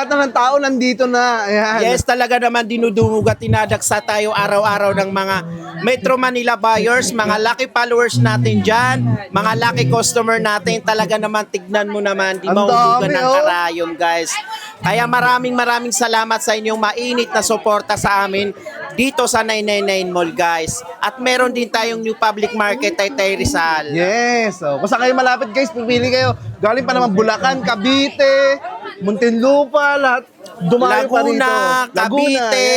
lahat na ng tao nandito na. Ayan. Yes, talaga naman dinudungog at tinadaksa tayo araw-araw ng mga Metro Manila buyers, mga lucky followers natin dyan, mga lucky customer natin. Talaga naman, tignan mo naman, di Ang mahuhugan dami, ng oh. karayom, guys. Kaya maraming salamat sa inyong mainit na suporta sa amin dito sa 999 Mall, guys. At meron din tayong new public market, Taytay Rizal. Yes. So, kung saan kayo malapit guys, pipili kayo. Galing pa naman Bulacan, Cavite, Muntinlupa, lahat. Dumayo pa rito. Laguna, Cavite,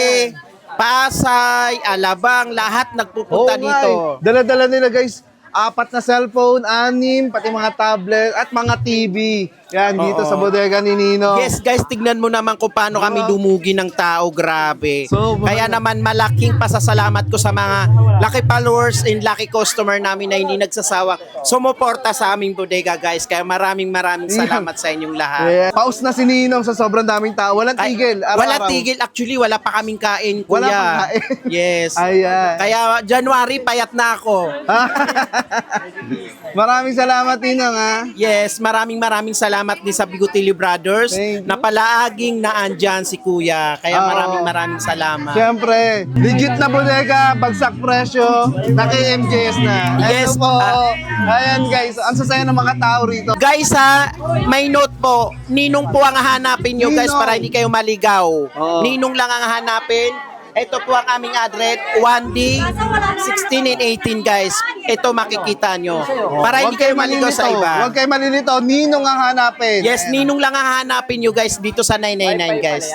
Pasay, Alabang, lahat nagpupunta dito. Dala-dala nila guys. 4 na cellphone, 6, pati mga tablet, at mga TV. Yan, dito sa bodega ni Nino. Yes, guys, tignan mo naman kung paano kami dumugi ng tao. Grabe. So, Kaya naman, malaking pasasalamat ko sa mga lucky followers and lucky customer namin na hindi nagsasawa sumuporta sa aming bodega, guys. Kaya maraming salamat sa inyong lahat. Yeah. Paus na si Ninong sa sobrang daming tao. Walang tigil. Wala tigil. Actually, wala pa kaming kain, kuya. Wala pang kain. Yes. Ayan. Kaya January, payat na ako. Maraming salamat, Ninong, ha? Yes, maraming salamat din sa Bigotilio Brothers Thank you. na palaaging naandyan si Kuya. Kaya Oo. maraming salamat. Siyempre, legit na bodega, bagsak presyo, naki-MJS na. Yes, Ito po. Ayan guys, ang sasaya ng mga tao rito. Guys ha, may note po. Ninong po ang hahanapin nyo, guys, Ninong. para hindi kayo maligaw. Oo. Ninong lang ang hahanapin. Ito po ang aming address, 1D, 16 and 18, guys. Ito makikita nyo. Para hindi kayo maligaw sa iba. Huwag kayo malilito. Ninong ang hanapin. Yes, Ninong lang ang hahanapin nyo, guys, dito sa 999, guys.